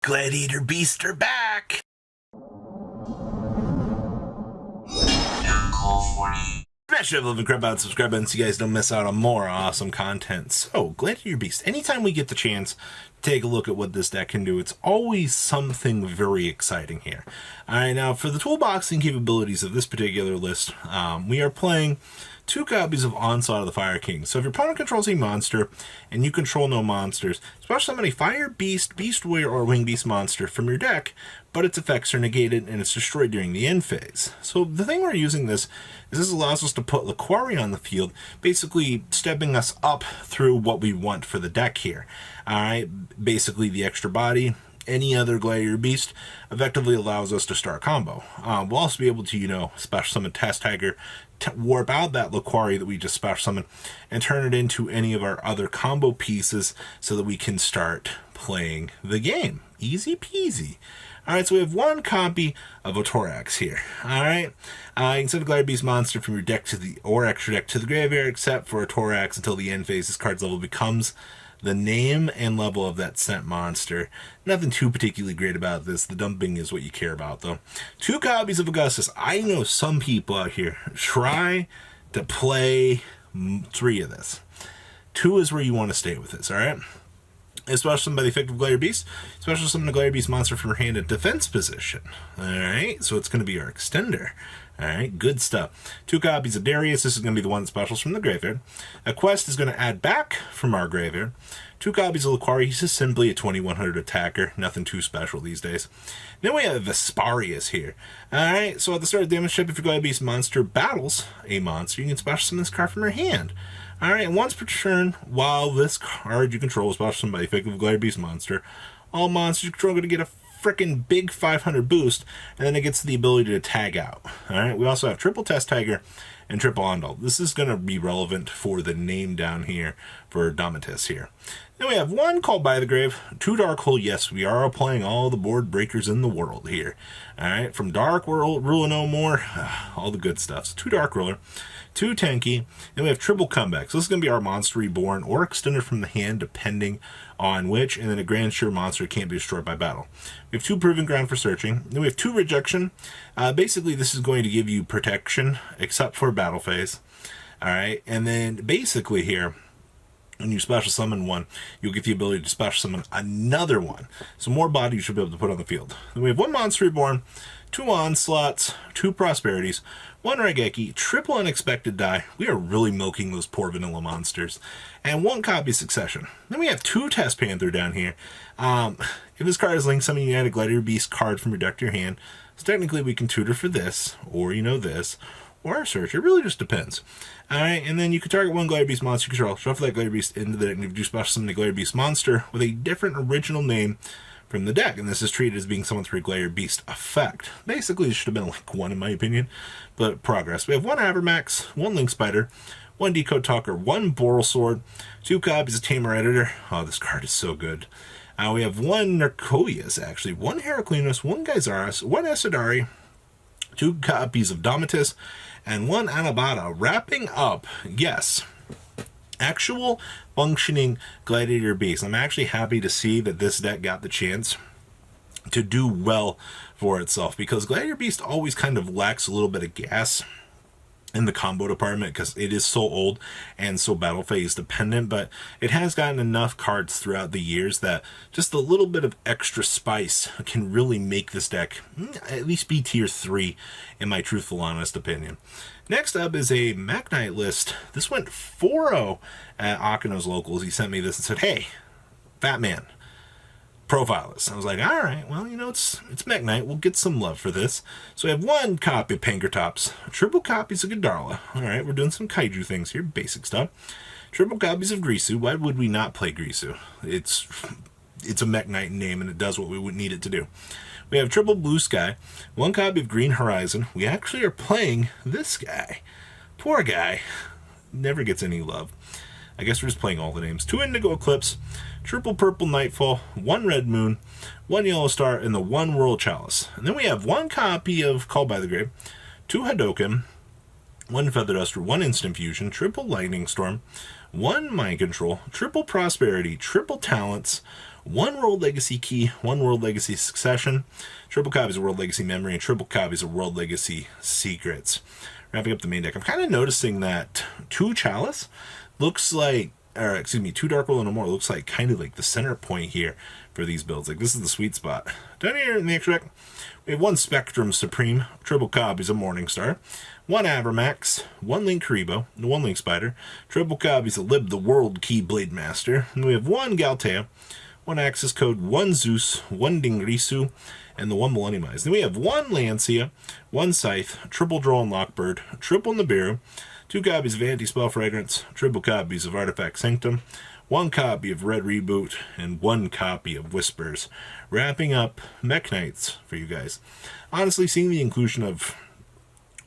Gladiator Beast are back! Smash that love and crap out, subscribe button so you guys don't miss out on more awesome content. So, Gladiator Beast, anytime we get the chance to take a look at what this deck can do, it's always something very exciting here. Alright, now for the toolboxing capabilities of this particular list, we are playing 2 copies of Onslaught of the Fire King. So if your opponent controls a monster and you control no monsters, special summon a Fire Beast, Beast Warrior, or Winged Beast monster from your deck, but its effects are negated and it's destroyed during the end phase. So the thing we're using this is this allows us to put Laquari on the field, basically stepping us up through what we want for the deck here. Alright, basically the extra body. Any other Gladiator Beast effectively allows us to start combo. We'll also be able to, special summon Test Tiger, warp out that Laquari that we just special summoned, and turn it into any of our other combo pieces so that we can start playing the game. Easy peasy. Alright, so we have 1 copy of Ogdoabyss here. Alright, you can send a Gladiator Beast monster from your deck or extra deck to the graveyard, except for Ogdoabyss until the end phase. This card's level becomes the name and level of that sent monster. Nothing too particularly great about this. The dumping is what you care about, though. 2 copies of Ogdoabyss. I know some people out here try to play 3 of this. 2 is where you want to stay with this, alright? Special summon by the effect of Gladiator Beast. Special summon a Gladiator Beast monster from your hand in defense position. Alright, so it's going to be our extender. Alright, good stuff. 2 copies of Darius. This is going to be the one that specials from the graveyard. A quest is going to add back from our graveyard. 2 copies of Laquari. He's just simply a 2100 attacker. Nothing too special these days. Then we have Vesparius here. Alright, so at the start of the damage step, if your Gladiator Beast monster battles a monster, you can special summon this card from your hand. Alright, and once per turn, while this card you control is special summoned by the effect of a Gladiator Beast monster, all monsters you control are going to get a freaking big 500 boost, and then it gets the ability to tag out. Alright, we also have triple Test Tiger and triple Ondal. This is going to be relevant for the name down here for Domitis here. Then we have 1 Called by the Grave, 2 Dark Hole. Yes, we are playing all the board breakers in the world here. Alright, from Dark World, Rule No More, all the good stuff. So 2 Dark Ruler, 2 Tenki, and we have triple Comeback. So this is going to be our Monster Reborn or Extended from the hand, depending on which, and then a Grand Sure monster can't be destroyed by battle. We have 2 Proving Ground for searching. Then we have 2 Rejection. Basically, this is going to give you protection, except for battle phase. Alright, and then basically here, when you special summon one, you'll get the ability to special summon another one. So more bodies you should be able to put on the field. Then we have 1 Monster Reborn, 2 Onslaughts, 2 Prosperities, 1 Raigeki, triple Unexpected Die. We are really milking those poor vanilla monsters. And 1 copy Succession. Then we have 2 Test Panther down here. If this card is linked, summon you add a Gladiator Beast card from your deck to your hand. So technically we can tutor for this, or this, or our search. It really just depends. Alright, and then you can target 1 Gladiator Beast monster you control, shuffle that Gladiator Beast into the deck, and if you do special summon a Gladiator Beast monster with a different original name from the deck, and this is treated as being summoned through a Gladiator Beast effect. Basically, it should have been like 1 in my opinion, but progress. We have 1 Avermax, 1 Link Spider, 1 Decode Talker, 1 Boral Sword, 2 copies of Tamer Editor. Oh, this card is so good. We have 1 Narcoius, actually, 1 Heraclinus, 1 Geysaris, 1 Esadari, 2 copies of Domitis, and 1 Anabata, wrapping up, yes, actual functioning Gladiator Beast. I'm actually happy to see that this deck got the chance to do well for itself, because Gladiator Beast always kind of lacks a little bit of gas in the combo department because it is so old and so battle phase dependent, but it has gotten enough cards throughout the years that just a little bit of extra spice can really make this deck at least be tier 3 in my truthful honest opinion. Next up is a Mekks Knight list. This went 4-0 at Akino's Locals. He sent me this and said, hey, Fat Man, profile this. I was like, alright, well, it's Mekks Knight. We'll get some love for this. So we have 1 copy of Pankratops, triple copies of Godarla. Alright, we're doing some kaiju things here, basic stuff. Triple copies of Grisu. Why would we not play Grisu? It's a Mekks Knight name, and it does what we would need it to do. We have triple Blue Sky, 1 copy of Green Horizon. We actually are playing this guy. Poor guy. Never gets any love. I guess we're just playing all the names. 2 Indigo Eclipse, triple Purple Nightfall, 1 Red Moon, 1 Yellow Star, and the 1 World Chalice. And then we have 1 copy of Called by the Grave, 2 Hadoken, 1 Feather Duster, 1 Instant Fusion, triple Lightning Storm, 1 Mind Control, triple Prosperity, triple Talents, 1 World Legacy Key, 1 World Legacy Succession, triple copies of World Legacy Memory, and triple copies of World Legacy Secrets. Wrapping up the main deck, I'm kind of noticing that 2 Chalice looks like, or excuse me, 2 Dark Will and no more looks like kind of like the center point here for these builds. Like, this is the sweet spot. Down here in the extra deck, we have 1 Spectrum Supreme, triple copies of Morningstar, 1 Abramax, 1 Link Karibo, 1 Link Spider, triple copies of Lib the World Key Blade Master, and we have 1 Galtea, 1 Access Code, 1 Zeus, 1 Dingrisu, and the 1 Millennium Eyes. Then we have 1 Lancia, 1 Scythe, triple Droll and Lockbird, triple Nibiru, 2 copies of Anti-Spell Fragrance, triple copies of Artifact Sanctum, 1 copy of Red Reboot, and 1 copy of Whispers. Wrapping up Mech Knights for you guys. Honestly, seeing the inclusion of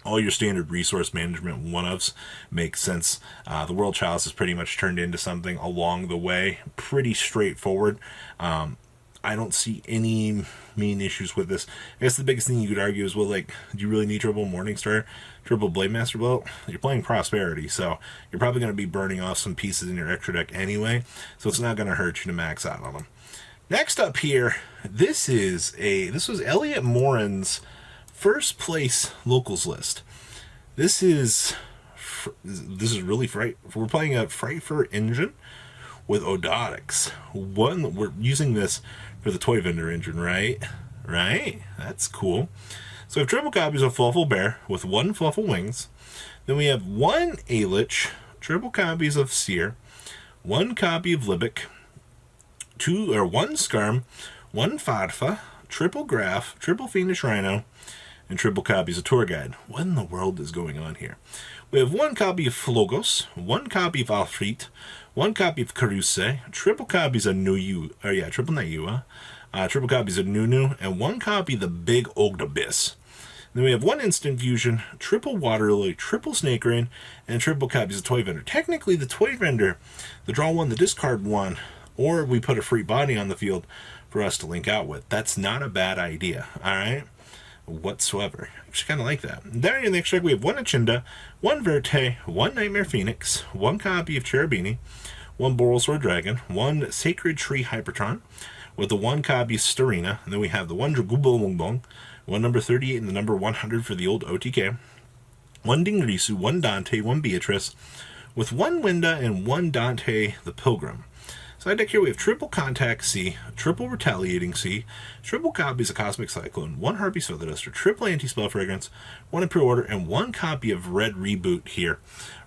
all your standard resource management one-ofs makes sense. The World Chalice has pretty much turned into something along the way. Pretty straightforward. I don't see any main issues with this. I guess the biggest thing you could argue is, well, like, do you really need triple Morningstar, triple Blade Master? Well, you're playing Prosperity, so you're probably going to be burning off some pieces in your extra deck anyway, so it's not going to hurt you to max out on them. Next up here, this was Elliot Morin's first place locals list. This is really fright. We're playing a Frightfur engine with Ogdoabyss. We're using this for the toy vendor engine, right? That's cool. So we have triple copies of Fluffle Bear with 1 Fluffle Wings. Then we have 1 Alich, triple copies of Seer, 1 copy of Libic, 1 Skarm, 1 Fadfa, triple Graph, triple Fiendish Rhino, and triple copies of Tour Guide. What in the world is going on here? We have 1 copy of Flogos, 1 copy of Alfrit, 1 copy of Karuse, triple copies of triple Nayua, triple copies of Nunu, and 1 copy of the Big Ogdoabyss. Then we have 1 Instant Fusion, triple Water Lily, triple Snake Rain, and triple copies of Toy Vendor. Technically, the Toy Vendor, the draw 1, the discard 1, or we put a free body on the field for us to link out with. That's not a bad idea, alright? Whatsoever. I actually kind of like that. Down in the extra deck, we have 1 Achinda, 1 Verte, 1 Nightmare Phoenix, 1 copy of Cherubini, 1 Borrelsword Dragon, 1 Sacred Tree Hypertron, with the 1 copy of Starina, and then we have the 1 Dragubongbong, 1 number 38 and the number 100 for the old OTK, 1 Dingrisu, 1 Dante, 1 Beatrice, with 1 Winda and 1 Dante the Pilgrim. Side deck here we have triple Contact C, triple Retaliating C, triple copies of Cosmic Cyclone, 1 Harpy's Feather Duster, triple Anti-Spell Fragrance, 1 Impure Order, and 1 copy of Red Reboot here.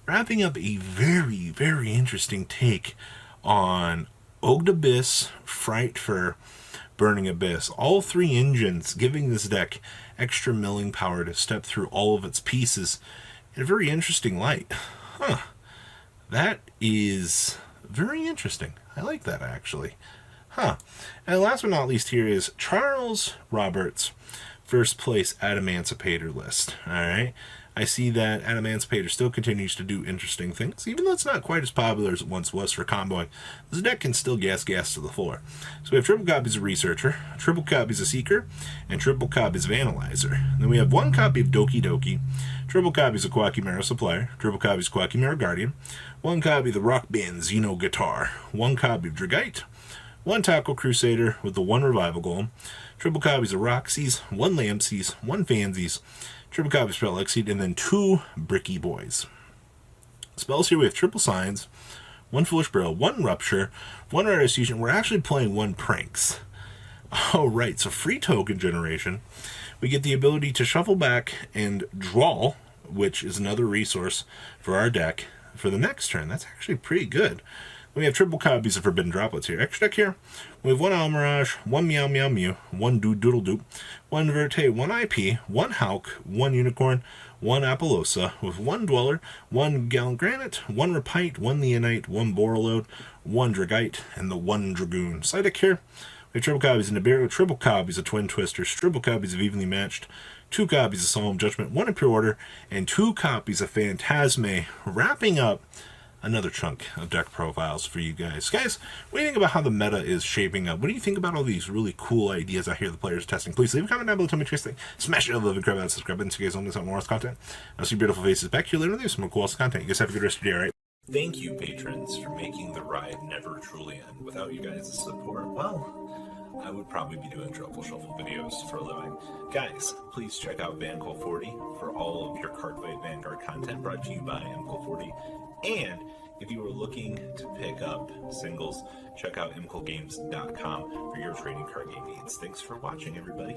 Wrapping up a very, very interesting take on Ogdoabyss, Frightfur, Burning Abyss. All 3 engines giving this deck extra milling power to step through all of its pieces in a very interesting light. That is very interesting. I like that, actually. And last but not least here is Charles Roberts' first place Adamancipator list. Alright? I see that Adamancipator still continues to do interesting things. Even though it's not quite as popular as it once was for comboing, this deck can still gas to the floor. So we have triple copies of Researcher, triple copies of Seeker, and triple copies of Analyzer. Then we have 1 copy of Doki Doki, triple copies of Quackimera Supplier, triple copies of Quackimera Guardian, 1 copy of the Rock Band Xeno Guitar, 1 copy of Dragite, 1 Taco Crusader with the 1 Revival Golem, triple copies of Roxy's, 1 Lampsies, 1 Fansies, triple copies of Spell Exceed, and then 2 Bricky Boys. Spells here we have triple Signs, 1 Foolish Brill, 1 Rupture, 1 Rare Fusion. We're actually playing 1 Pranks. Alright, so free token generation. We get the ability to shuffle back and draw, which is another resource for our deck for the next turn. That's actually pretty good. We have triple copies of Forbidden Droplets here. Extra deck here, we have 1 Almirage, 1 Meow Meow Mew, 1 Doodle Doop, 1 Verte, 1 IP, 1 Hauk, 1 Unicorn, 1 Apollosa, with 1 Dweller, 1 Gallant Granite, 1 Repite, 1 Leonite, 1 Borreload, 1 Dragite, and the 1 Dragoon. Side deck here, we have triple copies of Nibiru, triple copies of Twin Twisters, triple copies of Evenly Matched, 2 copies of Solemn Judgment, 1 Impure Order, and 2 copies of Phantasme, wrapping up another chunk of deck profiles for you guys. Guys, what do you think about how the meta is shaping up? What do you think about all these really cool ideas out here the players are testing? Please leave a comment down below, tell me what you think. Smash that love and grab that subscribe button so you guys don't miss out on more content. I'll see your beautiful faces back here later with some more cool content. You guys have a good rest of your day, alright? Thank you, patrons, for making the ride never truly end. Without you guys' support, well, I would probably be doing Truffle Shuffle videos for a living. Guys, please check out VanCole40 for all of your Cardfight Vanguard content brought to you by MCole40. And if you are looking to pick up singles, check out mcolegames.com for your trading card game needs. Thanks for watching, everybody.